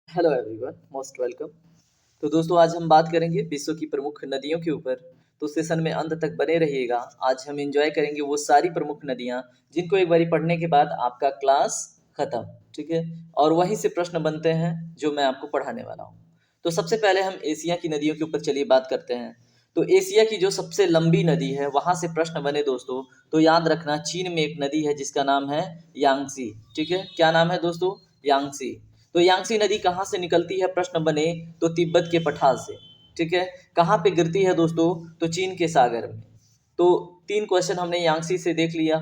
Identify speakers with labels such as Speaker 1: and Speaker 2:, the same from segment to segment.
Speaker 1: Hello everyone, most welcome. तो दोस्तों, आज हम बात करेंगे विश्व की प्रमुख नदियों के ऊपर। तो सेशन में अंत तक बने रहिएगा। आज हम एंजॉय करेंगे वो सारी प्रमुख नदियाँ जिनको एक बारी पढ़ने के बाद आपका क्लास खत्म। ठीक है। और वहीं से प्रश्न बनते हैं जो मैं आपको पढ़ाने वाला हूँ। तो सबसे पहले हम एशिया की नदियों के ऊपर चलिए बात करते हैं। तो एशिया की जो सबसे लंबी नदी है वहाँ से प्रश्न बने दोस्तों। तो याद रखना, चीन में एक नदी है जिसका नाम है यांगसी। ठीक है, क्या नाम है दोस्तों? यांगसी। तो यांगसी नदी कहाँ से निकलती है प्रश्न बने तो तिब्बत के पठार से। ठीक है। कहाँ पे गिरती है दोस्तों? तो चीन के सागर में। तो तीन क्वेश्चन हमने यांगसी से देख लिया।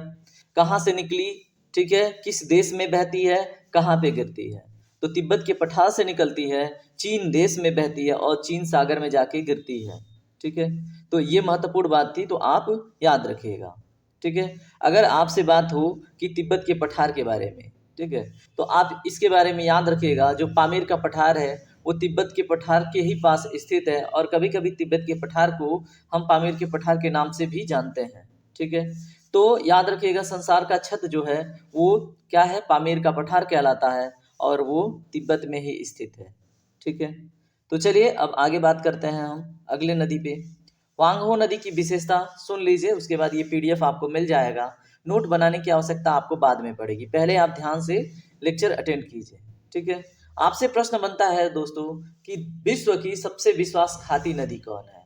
Speaker 1: कहाँ से निकली? ठीक है। किस देश में बहती है? कहाँ पे गिरती है? तो तिब्बत के पठार से निकलती है, चीन देश में बहती है और चीन सागर में जाके गिरती है। ठीक है। तो ये महत्वपूर्ण बात थी, तो आप याद रखिएगा। ठीक है। अगर आपसे बात हो कि तिब्बत के पठार के बारे में, ठीक है, तो आप इसके बारे में याद रखिएगा। जो पामीर का पठार है वो तिब्बत के पठार के ही पास स्थित है और कभी कभी तिब्बत के पठार को हम पामीर के पठार के नाम से भी जानते हैं। ठीक है। तो याद रखिएगा, संसार का छत जो है वो क्या है? पामीर का पठार कहलाता है और वो तिब्बत में ही स्थित है। ठीक है। तो चलिए अब आगे बात करते हैं हम अगले नदी पे। वांगहो नदी की विशेषता सुन लीजिए, उसके बाद ये पीडीएफ आपको मिल जाएगा। नोट बनाने की आवश्यकता आपको बाद में पड़ेगी, पहले आप ध्यान से लेक्चर अटेंड कीजिए। ठीक है। आपसे प्रश्न बनता है दोस्तों कि विश्व की सबसे विश्वासघाती नदी कौन है?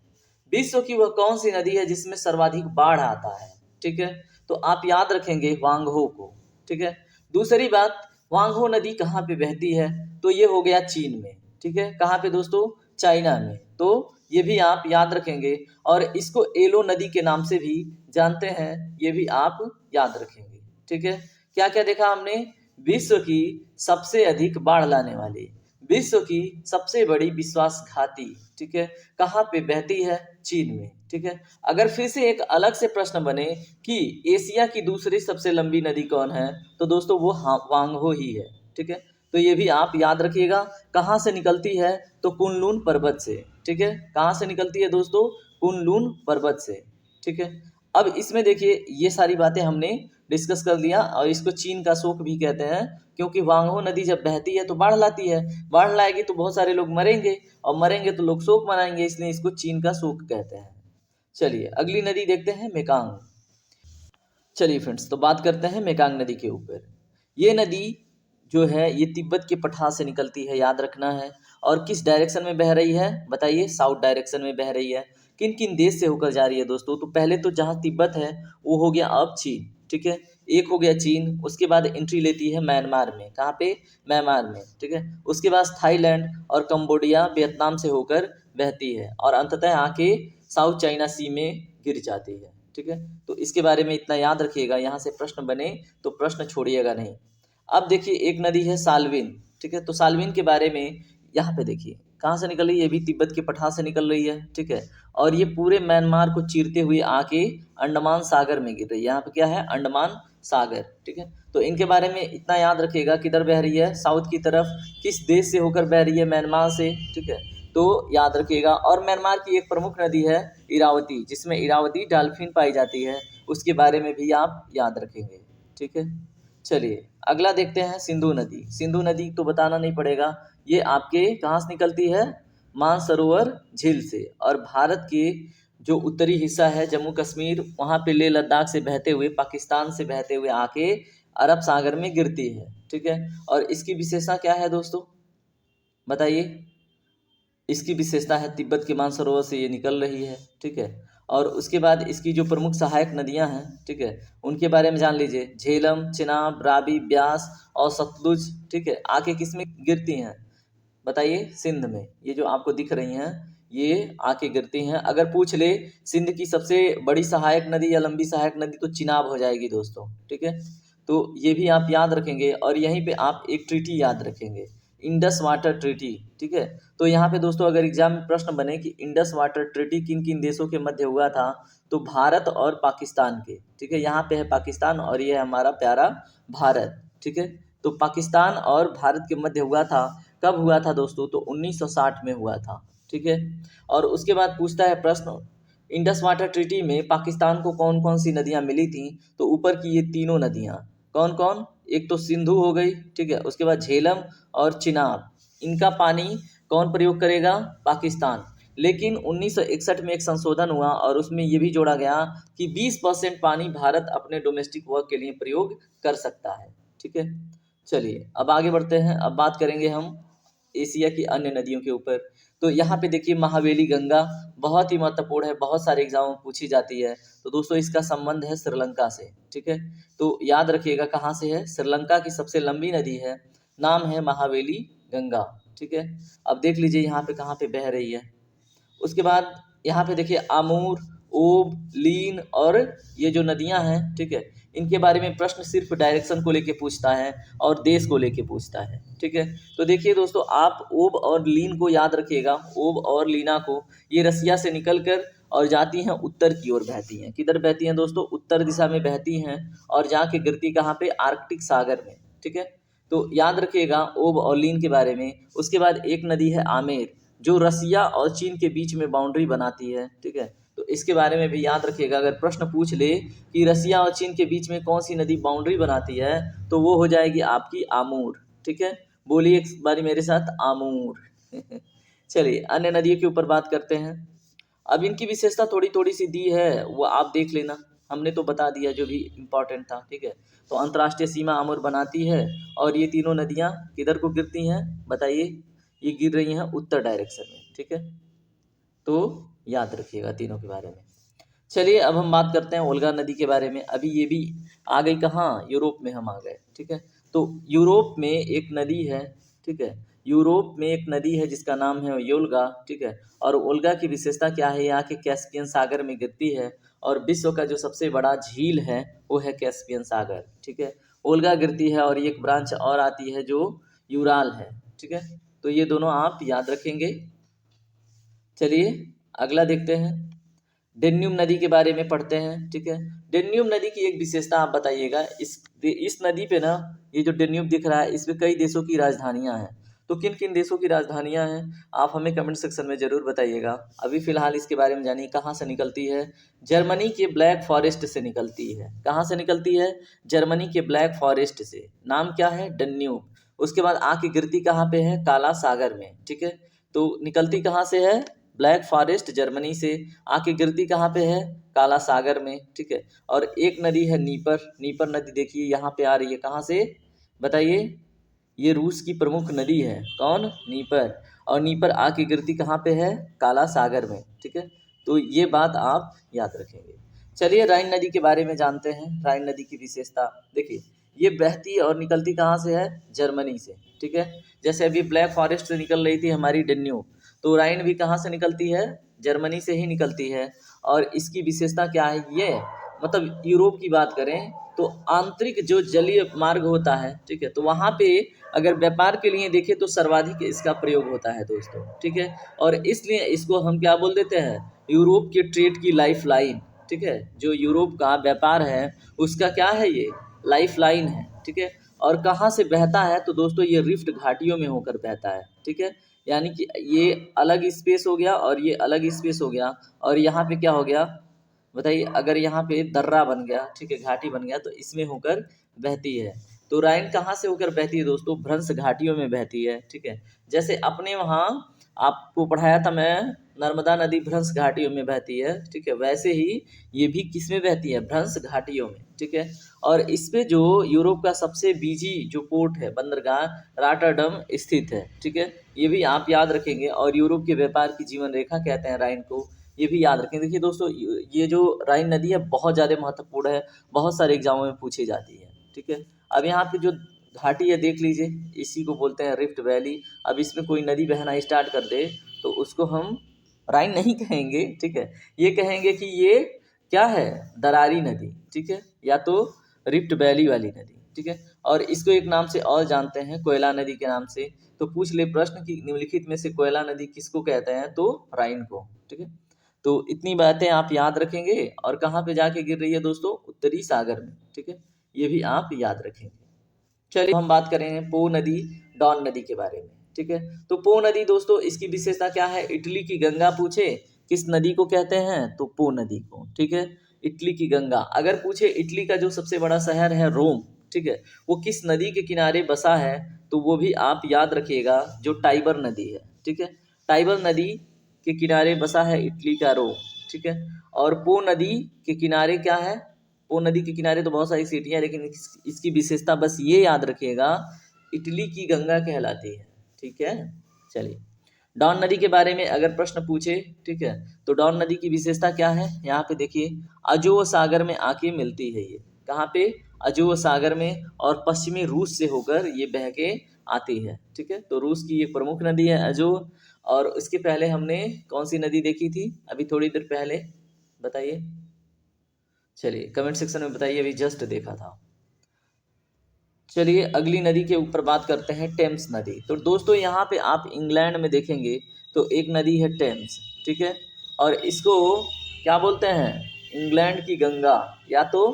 Speaker 1: विश्व की वह कौन सी नदी है जिसमें सर्वाधिक बाढ़ आता है? ठीक है। तो आप याद रखेंगे वांगहो को। ठीक है। दूसरी बात, वांगहो नदी कहाँ पे बहती है? तो ये हो गया चीन में। ठीक है। कहाँ पे दोस्तों? चाइना में। तो ये भी आप याद रखेंगे और इसको एलो नदी के नाम से भी जानते हैं, ये भी आप याद रखेंगे। ठीक है। क्या क्या देखा हमने? विश्व की सबसे अधिक बाढ़ लाने वाली, विश्व की सबसे बड़ी विश्वासघाती। ठीक है। कहाँ पे बहती है? चीन में। ठीक है। अगर फिर से एक अलग से प्रश्न बने कि एशिया की दूसरी सबसे लंबी नदी कौन है, तो दोस्तों वो वांगहो ही है। ठीक है। तो ये भी आप याद रखिएगा। कहाँ से निकलती है? तो कुनलुन पर्वत से। ठीक है। कहाँ से निकलती है दोस्तों? कुनलुन पर्वत से। ठीक है। अब इसमें देखिए, ये सारी बातें हमने डिस्कस कर लिया और इसको चीन का शोक भी कहते हैं, क्योंकि वांगहो नदी जब बहती है तो बाढ़ लाती है। बाढ़ लाएगी तो बहुत सारे लोग मरेंगे और मरेंगे तो लोग शोक मनाएंगे, इसलिए इसको चीन का शोक कहते हैं। चलिए अगली नदी देखते हैं, मेकांग। चलिए फ्रेंड्स, तो बात करते हैं मेकांग नदी के ऊपर। ये नदी जो है ये तिब्बत के पठार से निकलती है, याद रखना है। और किस डायरेक्शन में बह रही है बताइए? साउथ डायरेक्शन में बह रही है। किन किन देश से होकर जा रही है दोस्तों? तो पहले तो जहाँ तिब्बत है वो हो गया अब चीन। ठीक है। एक हो गया चीन, उसके बाद एंट्री लेती है म्यांमार में। कहाँ पे? म्यांमार में। ठीक है। उसके बाद थाईलैंड और कंबोडिया वियतनाम से होकर बहती है और अंततः आके साउथ चाइना सी में गिर जाती है। ठीक है। तो इसके बारे में इतना याद रखिएगा, यहाँ से प्रश्न बने तो प्रश्न छोड़िएगा नहीं। अब देखिए एक नदी है साल्विन। ठीक है। तो साल्विन के बारे में यहाँ पे देखिए कहाँ से निकल रही है? ये भी तिब्बत के पठार से निकल रही है। ठीक है। और ये पूरे म्यांमार को चीरते हुए आके अंडमान सागर में गिर रही है। यहाँ पे क्या है? अंडमान सागर। ठीक है। तो इनके बारे में इतना याद रखिएगा, किधर बह रही है? साउथ की तरफ। किस देश से होकर बह रही है? म्यांमार से। ठीक है। तो याद रखिएगा। और म्यांमार की एक प्रमुख नदी है इरावती, जिसमें इरावती डॉल्फिन पाई जाती है, उसके बारे में भी आप याद रखेंगे। ठीक है। चलिए अगला देखते हैं, सिंधु नदी। सिंधु नदी तो बताना नहीं पड़ेगा, ये आपके कहाँ से निकलती है? मानसरोवर झील से। और भारत के जो उत्तरी हिस्सा है जम्मू कश्मीर, वहाँ पे लेह लद्दाख से बहते हुए, पाकिस्तान से बहते हुए आके अरब सागर में गिरती है। ठीक है। और इसकी विशेषता क्या है दोस्तों? बताइए। इसकी विशेषता है तिब्बत के मानसरोवर से ये निकल रही है। ठीक है। और उसके बाद इसकी जो प्रमुख सहायक नदियां हैं, ठीक है, उनके बारे में जान लीजिए। झेलम, चिनाब, रावी, ब्यास और सतलुज। ठीक है। आके किस में गिरती हैं बताइए? सिंध में। ये जो आपको दिख रही हैं ये आके गिरती हैं। अगर पूछ ले सिंध की सबसे बड़ी सहायक नदी या लंबी सहायक नदी, तो चिनाब हो जाएगी दोस्तों। ठीक है। तो ये भी आप याद रखेंगे और यहीं पे आप एक ट्रीटी याद रखेंगे, इंडस वाटर ट्रीटी। ठीक है। तो यहाँ पे दोस्तों अगर एग्जाम में प्रश्न बने कि इंडस वाटर ट्रीटी किन किन देशों के मध्य हुआ था, तो भारत और पाकिस्तान के। ठीक है। यहाँ पे है पाकिस्तान और ये है हमारा प्यारा भारत। ठीक है। तो पाकिस्तान और भारत के मध्य हुआ था। कब हुआ था दोस्तों? तो 1960 में हुआ था। ठीक है। और उसके बाद पूछता है प्रश्न, इंडस वाटर ट्रीटी में पाकिस्तान को कौन कौन सी नदियां मिली थी? तो ऊपर की ये तीनों नदियां कौन कौन? एक तो सिंधु हो गई। ठीक है। उसके बाद झेलम और चिनाब। इनका पानी कौन प्रयोग करेगा? पाकिस्तान। लेकिन 1961 में एक संशोधन हुआ और उसमें ये भी जोड़ा गया कि 20% पानी भारत अपने डोमेस्टिक वर्क के लिए प्रयोग कर सकता है। ठीक है, चलिए अब आगे बढ़ते हैं। अब बात करेंगे हम एशिया की अन्य नदियों के ऊपर। तो यहाँ पे देखिए महावेली गंगा बहुत ही महत्वपूर्ण है, बहुत सारे एग्जाम में पूछी जाती है। तो दोस्तों इसका संबंध है श्रीलंका से। ठीक है, तो याद रखिएगा कहाँ से है। श्रीलंका की सबसे लंबी नदी है, नाम है महावेली गंगा। ठीक है, अब देख लीजिए यहाँ पे कहाँ पे बह रही है। उसके बाद यहाँ पे देखिए आमूर, ओब, लीन और ये जो नदियाँ हैं, ठीक है, इनके बारे में प्रश्न सिर्फ डायरेक्शन को लेके पूछता है और देश को लेके पूछता है। ठीक है, तो देखिए दोस्तों आप ओब और लीन को याद रखिएगा। ओब और लीना को, ये रसिया से निकल कर और जाती हैं उत्तर की ओर बहती हैं। किधर बहती हैं दोस्तों? उत्तर दिशा में बहती हैं और जाके गिरती कहाँ पे? आर्कटिक सागर में। ठीक है, तो याद रखिएगा ओब और लीन के बारे में। उसके बाद एक नदी है आमेर, जो रसिया और चीन के बीच में बाउंड्री बनाती है। ठीक है, तो इसके बारे में भी याद रखिएगा। अगर प्रश्न पूछ ले कि रसिया और चीन के बीच में कौन सी नदी बाउंड्री बनाती है, तो वो हो जाएगी आपकी आमूर। ठीक है, बोलिए एक बारी मेरे साथ, आमूर। चलिए अन्य नदियों के ऊपर बात करते हैं। अब इनकी विशेषता थोड़ी थोड़ी सी दी है, वो आप देख लेना, हमने तो बता दिया जो भी इम्पोर्टेंट था। ठीक है, तो अंतर्राष्ट्रीय सीमा आमूर बनाती है और ये तीनों नदियाँ किधर को गिरती हैं बताइए? ये गिर रही हैं उत्तर डायरेक्शन में। ठीक है, तो याद रखिएगा तीनों के बारे में। चलिए अब हम बात करते हैं ओल्गा नदी के बारे में। अभी ये भी आ गई कहाँ? यूरोप में हम आ गए। ठीक है, तो यूरोप में एक नदी है। ठीक है, यूरोप में एक नदी है जिसका नाम है योल्गा। ठीक है, और ओल्गा की विशेषता क्या है? यहाँ के कैस्पियन सागर में गिरती है और विश्व का जो सबसे बड़ा झील है वो है कैस्पियन सागर। ठीक है, ओल्गा गिरती है और एक ब्रांच और आती है जो यूराल है। ठीक है, तो ये दोनों आप याद रखेंगे। चलिए अगला देखते हैं, डेन्यूब नदी के बारे में पढ़ते हैं। ठीक है, डेन्यूब नदी की एक विशेषता आप बताइएगा। इस नदी पे ना, ये जो डेन्यूब दिख रहा है, इस पे कई देशों की राजधानियां हैं। तो किन किन देशों की राजधानियां हैं आप हमें कमेंट सेक्शन में ज़रूर बताइएगा। अभी फ़िलहाल इसके बारे में जानिए। कहाँ से निकलती है? जर्मनी के ब्लैक फॉरेस्ट से निकलती है। कहाँ से निकलती है? जर्मनी के ब्लैक फॉरेस्ट से। नाम क्या है? डेन्यूब। उसके बाद आके गिरती कहाँ पे है? काला सागर में। ठीक है, तो निकलती कहाँ से है? ब्लैक फॉरेस्ट जर्मनी से। आके गिरती कहाँ पे है? काला सागर में। ठीक है, और एक नदी है नीपर। नीपर नदी देखिए यहाँ पे आ रही है, कहाँ से बताइए? ये रूस की प्रमुख नदी है। कौन? नीपर। और नीपर आके गिरती कहाँ पे है? काला सागर में। ठीक है, तो ये बात आप याद रखेंगे। चलिए राइन नदी के बारे में जानते हैं। राइन नदी की विशेषता देखिए, ये बहती और निकलती कहाँ से है? जर्मनी से। ठीक है, जैसे अभी ब्लैक फॉरेस्ट से निकल रही थी हमारी डेन्यू, तो राइन भी कहाँ से निकलती है? जर्मनी से ही निकलती है। और इसकी विशेषता क्या है? ये मतलब यूरोप की बात करें तो आंतरिक जो जलीय मार्ग होता है, ठीक है, तो वहाँ पे अगर व्यापार के लिए देखें तो सर्वाधिक इसका प्रयोग होता है दोस्तों। ठीक है, और इसलिए इसको हम क्या बोल देते हैं? यूरोप के ट्रेड की लाइफ लाइन। ठीक है, जो यूरोप का व्यापार है उसका क्या है? ये लाइफ लाइन है। ठीक है, और कहाँ से बहता है? तो दोस्तों ये रिफ्ट घाटियों में होकर बहता है। ठीक है, यानी कि ये अलग स्पेस हो गया और ये अलग स्पेस हो गया, और यहाँ पे क्या हो गया बताइए? अगर यहाँ पे दर्रा बन गया, ठीक है, घाटी बन गया, तो इसमें होकर बहती है। तो राइन कहाँ से होकर बहती है दोस्तों? भ्रंश घाटियों में बहती है। ठीक है, जैसे अपने वहाँ आपको पढ़ाया था मैं, नर्मदा नदी भ्रंश घाटियों में बहती है। ठीक है, वैसे ही ये भी किस में बहती है? भ्रंश घाटियों में। ठीक है, और इस पे जो यूरोप का सबसे बिजी जो पोर्ट है, बंदरगाह रॉटरडम स्थित है। ठीक है, ये भी आप याद रखेंगे। और यूरोप के व्यापार की जीवन रेखा कहते हैं राइन को, ये भी याद रखें। देखिए दोस्तों ये जो राइन नदी है बहुत ज़्यादा महत्वपूर्ण है, बहुत सारे एग्जामों में पूछी जाती है। ठीक है, अब यहाँ पे जो घाटी है देख लीजिए, इसी को बोलते हैं रिफ्ट वैली। अब इसमें कोई नदी बहना स्टार्ट कर दे तो उसको हम राइन नहीं कहेंगे। ठीक है, ये कहेंगे कि ये क्या है? दरारी नदी। ठीक है, या तो रिफ्ट वैली वाली नदी। ठीक है, और इसको एक नाम से और जानते हैं, कोयला नदी के नाम से। तो पूछ ले प्रश्न कि निम्नलिखित में से कोयला नदी किसको कहते हैं? तो राइन को। ठीक है, तो इतनी बातें आप याद रखेंगे। और कहाँ पे जाके गिर रही है दोस्तों? उत्तरी सागर में। ठीक है, ये भी आप याद रखेंगे। चलिए हम बात करेंगे पो नदी, डॉन नदी के बारे में। ठीक है, तो पो नदी दोस्तों इसकी विशेषता क्या है? इटली की गंगा पूछे किस नदी को कहते हैं? तो पो नदी को। ठीक है, इटली की गंगा। अगर पूछे इटली का जो सबसे बड़ा शहर है रोम, ठीक है, वो किस नदी के किनारे बसा है, तो वो भी आप याद रखिएगा, जो टाइबर नदी है, ठीक है। टाइबर नदी के किनारे बसा है इटली का रोम, ठीक है। और पो नदी के किनारे क्या है, पो नदी के किनारे तो बहुत सारी सिटियाँ हैं, लेकिन इसकी विशेषता बस ये याद रखिएगा, इटली की गंगा कहलाती है, ठीक है। चलिए, डॉन नदी के बारे में अगर प्रश्न पूछे, ठीक है, तो डॉन नदी की विशेषता क्या है, यहाँ पे देखिए, अजोव सागर में आके मिलती है ये, कहाँ पे, अजोव सागर में, और पश्चिमी रूस से होकर ये बह के आती है, ठीक है। तो रूस की एक प्रमुख नदी है अजोव। और उसके पहले हमने कौन सी नदी देखी थी अभी थोड़ी देर पहले, बताइए, चलिए कमेंट सेक्शन में बताइए, अभी जस्ट देखा था। चलिए अगली नदी के ऊपर बात करते हैं, टेम्स नदी। तो दोस्तों यहाँ पे आप इंग्लैंड में देखेंगे तो एक नदी है टेम्स, ठीक है, और इसको क्या बोलते हैं, इंग्लैंड की गंगा, या तो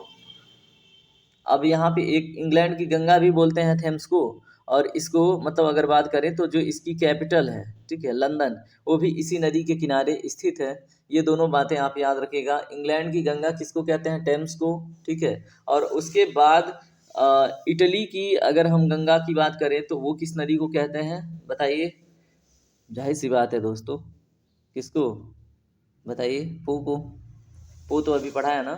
Speaker 1: अब यहाँ पे एक इंग्लैंड की गंगा भी बोलते हैं थेम्स को, और इसको मतलब अगर बात करें तो जो इसकी कैपिटल है, ठीक है, लंदन, वो भी इसी नदी के किनारे स्थित है। ये दोनों बातें आप याद रखिएगा, इंग्लैंड की गंगा किसको कहते हैं, टेम्स को, ठीक है। और उसके बाद इटली की अगर हम गंगा की बात करें तो वो किस नदी को कहते हैं, बताइए, जाहिर सी बात है दोस्तों, किसको, बताइए, पो तो अभी पढ़ा है ना।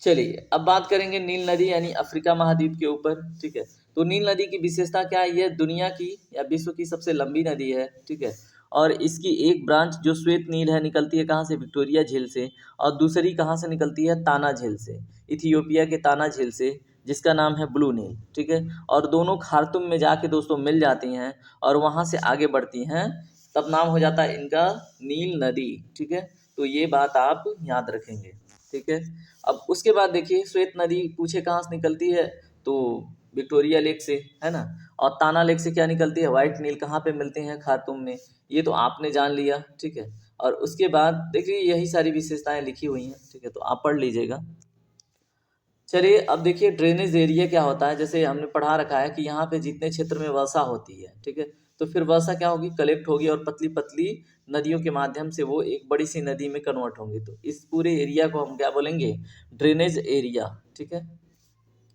Speaker 1: चलिए अब बात करेंगे नील नदी यानी अफ्रीका महाद्वीप के ऊपर, ठीक है। तो नील नदी की विशेषता क्या है, यह दुनिया की या विश्व की सबसे लंबी नदी है, ठीक है। और इसकी एक ब्रांच जो श्वेत नील है निकलती है कहाँ से, विक्टोरिया झील से, और दूसरी कहाँ से निकलती है, ताना झील से, इथियोपिया के ताना झील से, जिसका नाम है ब्लू नील, ठीक है। और दोनों खार्तुम में जाके दोस्तों मिल जाती हैं और वहाँ से आगे बढ़ती हैं, तब नाम हो जाता है इनका नील नदी, ठीक है। तो ये बात आप याद रखेंगे, ठीक है। अब उसके बाद देखिए, श्वेत नदी पूछे कहाँ से निकलती है, तो विक्टोरिया लेक से, है ना। और ताना लेक से क्या निकलती है, व्हाइट नील, कहाँ पे मिलते हैं, खार्तूम में, ये तो आपने जान लिया, ठीक है। और उसके बाद देखिए यही सारी विशेषताएं लिखी हुई हैं, ठीक है, तो आप पढ़ लीजिएगा। चलिए अब देखिए ड्रेनेज एरिया क्या होता है, जैसे हमने पढ़ा रखा है कि यहाँ पे जितने क्षेत्र में वर्षा होती है, ठीक है, तो फिर वर्षा क्या होगी, कलेक्ट होगी और पतली पतली नदियों के माध्यम से वो एक बड़ी सी नदी में कन्वर्ट होंगी। तो इस पूरे एरिया को हम क्या बोलेंगे, ड्रेनेज एरिया, ठीक है।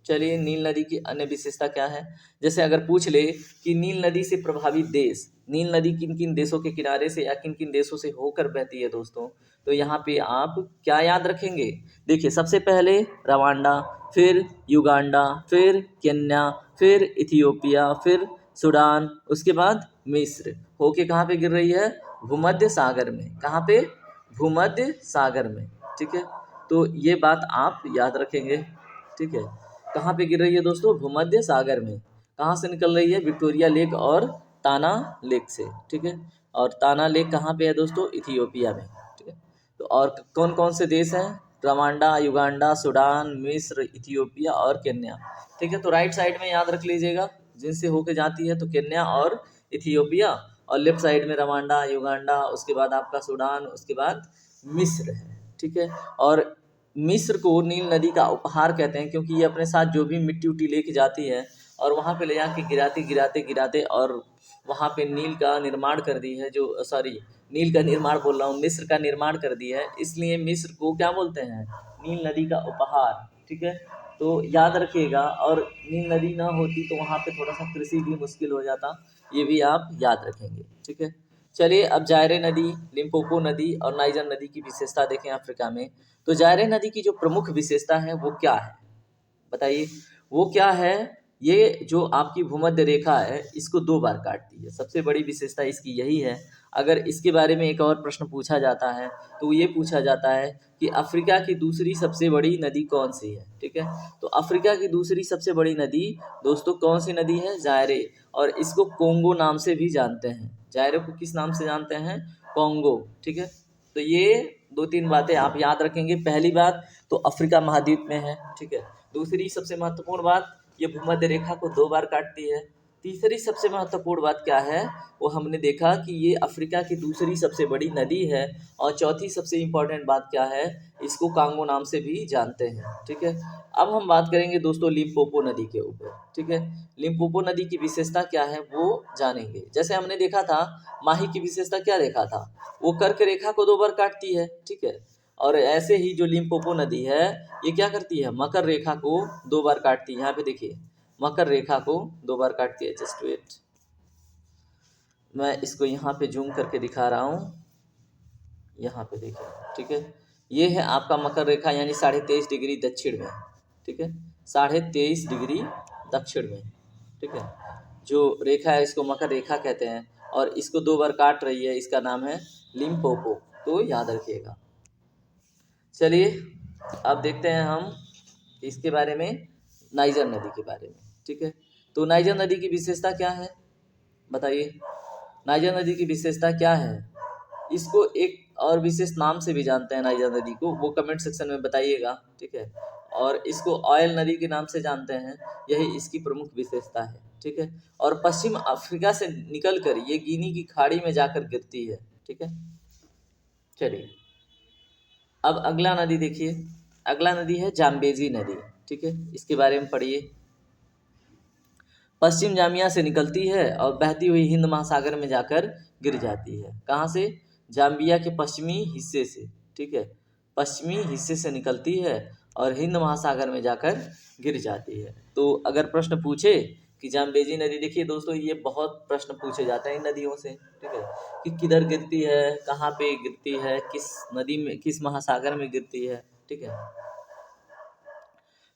Speaker 1: चलिए नील नदी की अन्य विशेषता क्या है, जैसे अगर पूछ ले कि नील नदी से प्रभावित देश, नील नदी किन किन देशों के किनारे से या किन किन देशों से होकर बहती है दोस्तों, तो यहाँ पे आप क्या याद रखेंगे, देखिए सबसे पहले रवांडा, फिर युगांडा, फिर केन्या, फिर इथियोपिया, फिर सूडान, उसके बाद मिस्र, होके कहाँ पे गिर रही है, भूमध्य सागर में, कहाँ पे, भूमध्य सागर में, ठीक है। तो ये बात आप याद रखेंगे, ठीक है। कहाँ पे गिर रही है दोस्तों, भूमध्य सागर में, कहाँ से निकल रही है, विक्टोरिया लेक और ताना लेक से, ठीक है। और ताना लेक कहाँ पे है दोस्तों, इथियोपिया में, ठीक है। तो और कौन कौन से देश हैं, रवांडा, युगांडा, सूडान, मिस्र, इथियोपिया और केन्या, ठीक है। तो राइट साइड में याद रख लीजिएगा, जिनसे होके जाती है तो केन्या और इथियोपिया, और लेफ्ट साइड में रवांडा, युगांडा, उसके बाद आपका सूडान, उसके बाद मिस्र है, ठीक है। और मिस्र को नील नदी का उपहार कहते हैं, क्योंकि ये अपने साथ जो भी मिट्टी उट्टी लेके जाती है और वहाँ पे ले जाके गिराते गिराते गिराते और वहाँ पे नील का निर्माण कर दी है, जो सॉरी नील का निर्माण बोल रहा हूँ, मिस्र का निर्माण कर दिया है, इसलिए मिस्र को क्या बोलते हैं, नील नदी का उपहार, ठीक है। तो याद रखिएगा, और नील नदी ना होती तो वहाँ पे थोड़ा सा कृषि भी मुश्किल हो जाता, ये भी आप याद रखेंगे, ठीक है। चलिए अब जायरे नदी, लिम्पोपो नदी और नाइजर नदी की विशेषता देखें अफ्रीका में। तो जायरे नदी की जो प्रमुख विशेषता है वो क्या है, बताइए, वो क्या है, ये जो आपकी भूमध्य रेखा है इसको 2 बार काटती है, सबसे बड़ी विशेषता इसकी यही है। अगर इसके बारे में एक और प्रश्न पूछा जाता है तो ये पूछा जाता है कि अफ्रीका की दूसरी सबसे बड़ी नदी कौन सी है, ठीक है। तो अफ्रीका की दूसरी सबसे बड़ी नदी दोस्तों कौन सी नदी है, जायरे, और इसको कोंगो नाम से भी जानते हैं, जायरे को किस नाम से जानते हैं, कोंगो, ठीक है। तो ये 2-3 बातें आप याद रखेंगे, पहली बात तो अफ्रीका महाद्वीप में है, ठीक है। दूसरी सबसे महत्वपूर्ण बात, ये भूमध्य रेखा को 2 बार काटती है। तीसरी सबसे महत्वपूर्ण बात क्या है, वो हमने देखा कि ये अफ्रीका की दूसरी सबसे बड़ी नदी है। और चौथी सबसे इम्पोर्टेंट बात क्या है, इसको कांगो नाम से भी जानते हैं, ठीक है। अब हम बात करेंगे दोस्तों लिम्पोपो नदी के ऊपर, ठीक है। लिम्पोपो नदी की विशेषता क्या है वो जानेंगे। जैसे हमने देखा था माही की विशेषता क्या देखा था, वो कर्क रेखा को 2 बार काटती है, ठीक है। और ऐसे ही जो लिम्पोपो नदी है ये क्या करती है, मकर रेखा को 2 बार काटती है। यहाँ पे देखिए मकर रेखा को 2 बार काटती है। जस्ट वेट, मैं इसको यहाँ पे जूम करके दिखा रहा हूँ। यहाँ पे देखिए, ठीक है, ये है आपका मकर रेखा यानी 23.5 डिग्री दक्षिण में, ठीक है, 23.5 डिग्री दक्षिण में, ठीक है। जो रेखा है इसको मकर रेखा कहते हैं और इसको 2 बार काट रही है, इसका नाम है लिम्पोपो, तो याद रखिएगा। चलिए अब देखते हैं हम इसके बारे में, नाइजर नदी के बारे में, ठीक है। तो नाइजर नदी की विशेषता क्या है बताइए, नाइजर नदी की विशेषता क्या है? इसको एक और विशेष नाम से भी जानते हैं नाइजर नदी को, वो कमेंट सेक्शन में बताइएगा, ठीक है। और इसको ऑयल नदी के नाम से जानते हैं, यही इसकी प्रमुख विशेषता है, ठीक है। और पश्चिम अफ्रीका से निकलकर ये गिनी की खाड़ी में जाकर गिरती है, ठीक है। चलिए अब अगला नदी देखिए, अगला नदी है जाम्बेजी नदी, ठीक है, इसके बारे में पढ़िए। पश्चिम जामिया से निकलती है और बहती हुई हिंद महासागर में जाकर गिर जाती है। कहाँ से? जाम्बिया के पश्चिमी हिस्से से, ठीक है, पश्चिमी हिस्से से निकलती है और हिंद महासागर में जाकर गिर जाती है। तो अगर प्रश्न पूछे कि जाम्बेजी नदी, देखिए दोस्तों ये बहुत प्रश्न पूछे जाते हैं इन नदियों से, ठीक है, कि किधर गिरती है, कहाँ पे गिरती है, किस नदी में, किस महासागर में गिरती है, ठीक है।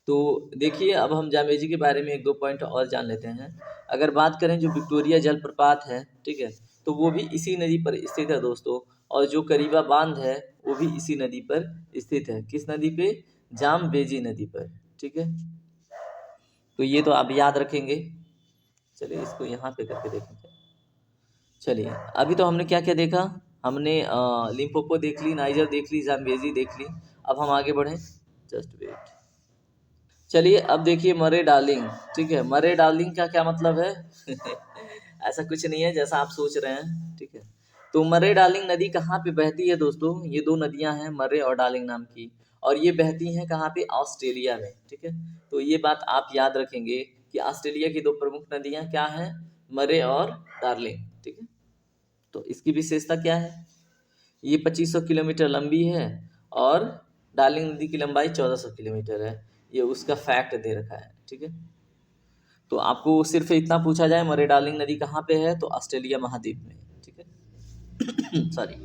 Speaker 1: तो देखिए अब हम जाम्बेजी के बारे में 1-2 पॉइंट और जान लेते हैं। अगर बात करें जो विक्टोरिया जलप्रपात है, ठीक है, तो वो भी इसी नदी पर स्थित है दोस्तों। और जो करीबा बांध है वो भी इसी नदी पर स्थित है। किस नदी पे? जाम्बेजी नदी पर, ठीक है। तो ये तो आप याद रखेंगे। चलिए इसको यहाँ पे करके देखेंगे। चलिए अभी तो हमने क्या क्या देखा, हमने लिम्पोपो देख ली, नाइजर देख ली, जाम्बेजी देख ली। अब हम आगे बढ़ें, जस्ट वेट। चलिए अब देखिए मरे डार्लिंग, ठीक है। मरे डार्लिंग का क्या मतलब है? ऐसा कुछ नहीं है जैसा आप सोच रहे हैं, ठीक है। तो मरे डार्लिंग नदी कहाँ पे बहती है दोस्तों? ये 2 नदियां हैं मरे और डार्लिंग नाम की, और ये बहती हैं कहाँ पे? ऑस्ट्रेलिया में, ठीक है। तो ये बात आप याद रखेंगे कि ऑस्ट्रेलिया की 2 प्रमुख नदियां क्या हैं? मरे और डार्लिंग, ठीक है। तो इसकी विशेषता क्या है? ये 2500 किलोमीटर लंबी है और डार्लिंग नदी की लंबाई 1400 किलोमीटर है। ये उसका फैक्ट दे रखा है, ठीक है। तो आपको सिर्फ इतना पूछा जाए मरे डार्लिंग नदी कहाँ पे है, तो ऑस्ट्रेलिया महाद्वीप में, ठीक है। सॉरी।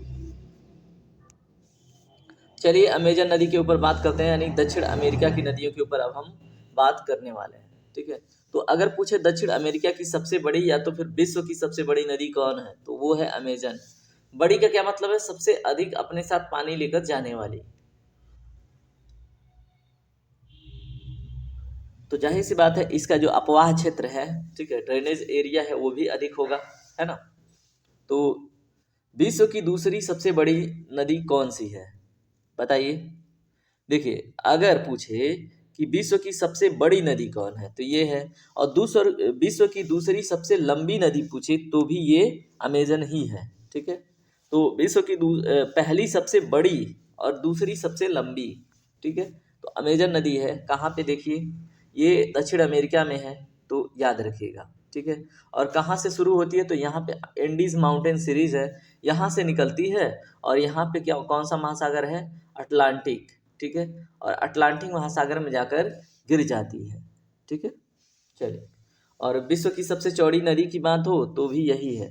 Speaker 1: चलिए अमेजन नदी के ऊपर बात करते हैं, यानी दक्षिण अमेरिका की नदियों के ऊपर अब हम बात करने वाले हैं, ठीक है। तो अगर पूछे दक्षिण अमेरिका की सबसे बड़ी या तो फिर विश्व की सबसे बड़ी नदी कौन है, तो वो है अमेजन। बड़ी का क्या मतलब है? सबसे अधिक अपने साथ पानी लेकर जाने वाली। तो जाहिर सी बात है इसका जो अपवाह क्षेत्र है, ठीक है, ड्रेनेज एरिया है, वो भी अधिक होगा, है ना। तो विश्व की दूसरी सबसे बड़ी नदी कौन सी है बताइए। देखिए अगर पूछे कि विश्व की सबसे बड़ी नदी कौन है, तो ये है। और दूसर विश्व की दूसरी सबसे लंबी नदी पूछे तो भी ये अमेजन ही है, ठीक है। तो विश्व की पहली सबसे बड़ी और दूसरी सबसे लंबी, ठीक है, तो अमेजन नदी है। कहाँ पे? देखिए ये दक्षिण अमेरिका में है, तो याद रखिएगा, ठीक है। और कहाँ से शुरू होती है, तो यहाँ पे एंडीज माउंटेन सीरीज है, यहाँ से निकलती है और यहाँ पे क्या, कौन सा महासागर है? अटलांटिक, ठीक है। और अटलांटिक महासागर में जाकर गिर जाती है, ठीक है। चलिए, और विश्व की सबसे चौड़ी नदी की बात हो तो भी यही है,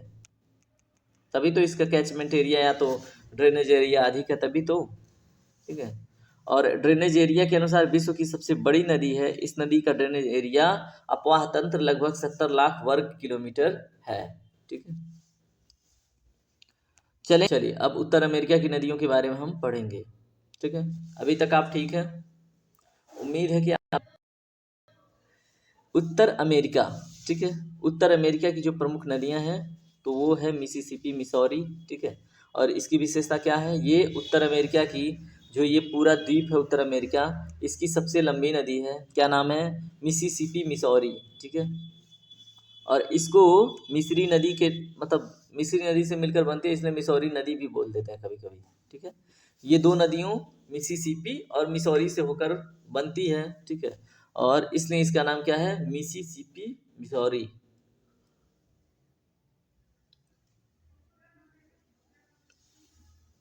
Speaker 1: तभी तो इसका कैचमेंट एरिया या तो ड्रेनेज एरिया अधिक है, तभी तो, ठीक है। और ड्रेनेज एरिया के अनुसार विश्व की सबसे बड़ी नदी है। इस नदी का ड्रेनेज एरिया अपवाह तंत्र लगभग 70 लाख वर्ग किलोमीटर है, ठीक है। चलिए अब उत्तर अमेरिका की नदियों के बारे में हम पढ़ेंगे, ठीक है। अभी तक आप ठीक है? उम्मीद है कि आप उत्तर अमेरिका, ठीक है, उत्तर अमेरिका की जो प्रमुख नदियां हैं तो वो है मिसिसिपी, मिसौरी, ठीक है। और इसकी विशेषता क्या है? ये उत्तर अमेरिका की जो ये पूरा द्वीप है उत्तर अमेरिका, इसकी सबसे लंबी नदी है। क्या नाम है? मिसिसिपी, मिसौरी, ठीक है। और इसको मिस्री नदी के, मतलब मिस्री नदी से मिलकर बनती है, इसलिए मिसौरी नदी भी बोल देते हैं कभी कभी, ठीक है। ये 2 नदियों मिसिसिपी और मिसौरी से होकर बनती है, ठीक है। और इसलिए इसका नाम क्या है? Mississippi, Missouri.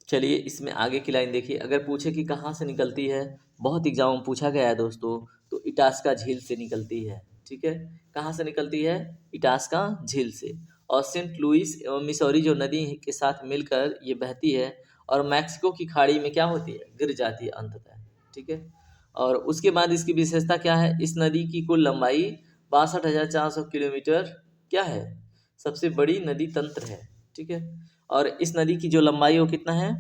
Speaker 1: चलिए इसमें आगे की लाइन देखिए, अगर पूछे कि कहाँ से निकलती है, बहुत एग्जाम में पूछा गया है दोस्तों, तो इटास्का झील से निकलती है। ठीक है, कहाँ से निकलती है? इटास्का झील से। और सेंट लुइस एवं मिसौरी जो नदी के साथ मिलकर ये बहती है और मैक्सिको की खाड़ी में क्या होती है? गिर जाती है अंततः। ठीक है, और उसके बाद इसकी विशेषता क्या है? इस नदी की कुल लंबाई 62,400 किलोमीटर क्या है? सबसे बड़ी नदी तंत्र है। ठीक है, और इस नदी की जो लंबाई वो कितना है?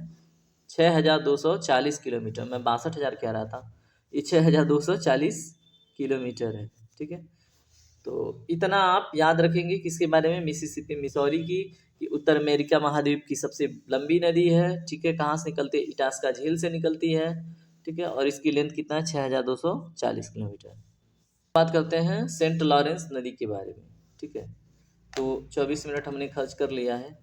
Speaker 1: 6,240 किलोमीटर। मैं 62,000 कह रहा था, ये 6,240 किलोमीटर है। ठीक है, तो इतना आप याद रखेंगे किसके बारे में? मिसिसिपी मिसौरी की, कि उत्तर अमेरिका महाद्वीप की सबसे लंबी नदी है। ठीक है, कहाँ से निकलती है? इटास्का झील से निकलती है। ठीक है, और इसकी लेंथ कितना है? 6,240 किलोमीटर। बात करते हैं सेंट लॉरेंस नदी के बारे में। ठीक है, तो 24 मिनट हमने खर्च कर लिया है।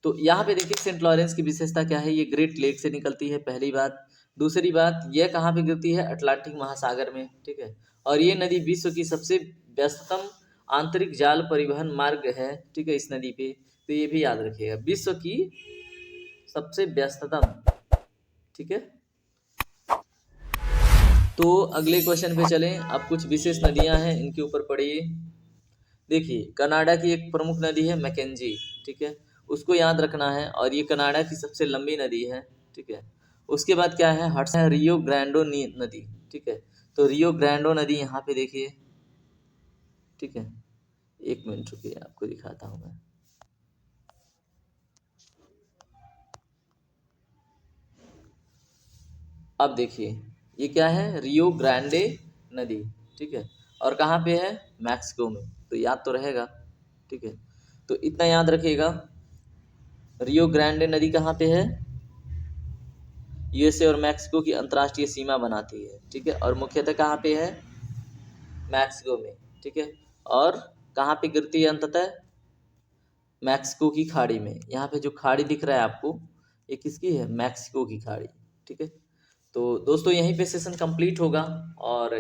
Speaker 1: तो यहाँ पे देखिए सेंट लॉरेंस की विशेषता क्या है? ये ग्रेट लेक से निकलती है, पहली बात। दूसरी बात, यह कहाँ पे गिरती है? अटलांटिक महासागर में। ठीक है, और ये नदी विश्व की सबसे व्यस्ततम आंतरिक जाल परिवहन मार्ग है। ठीक है, इस नदी पे, तो ये भी याद रखिएगा, विश्व की सबसे व्यस्ततम। ठीक है, तो अगले क्वेश्चन पे चलें। अब कुछ विशेष नदियां हैं, इनके ऊपर पढ़िए। देखिए, कनाडा की एक प्रमुख नदी है मैकेंजी। ठीक है, उसको याद रखना है, और ये कनाडा की सबसे लंबी नदी है। ठीक है, उसके बाद क्या है? हडसन रियो ग्रैंडो नदी। ठीक है, तो रियो ग्रैंडो नदी यहाँ पे देखिए। ठीक है, एक मिनट रुकिए, आपको दिखाता हूँ मैं। अब देखिए, ये क्या है? रियो ग्रांडे नदी। ठीक है, और कहाँ पे है? मैक्सिको में। तो याद तो रहेगा। ठीक है, तो इतना याद रखिएगा, रियो ग्रांडे नदी कहाँ पे है? यूएसए और मैक्सिको की अंतर्राष्ट्रीय सीमा बनाती है। ठीक है, और मुख्यतः कहाँ पे है? मैक्सिको में। ठीक है, और कहाँ पे गिरती है अंततः? मैक्सिको की खाड़ी में। यहाँ पे जो खाड़ी दिख रहा है आपको, ये किसकी है? मैक्सिको की खाड़ी। ठीक है, तो दोस्तों यहीं पे सेशन कंप्लीट होगा। और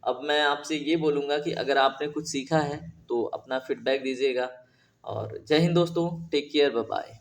Speaker 1: अब मैं आपसे ये बोलूँगा कि अगर आपने कुछ सीखा है तो अपना फीडबैक दीजिएगा। और जय हिंद दोस्तों, टेक केयर, बाय बाय।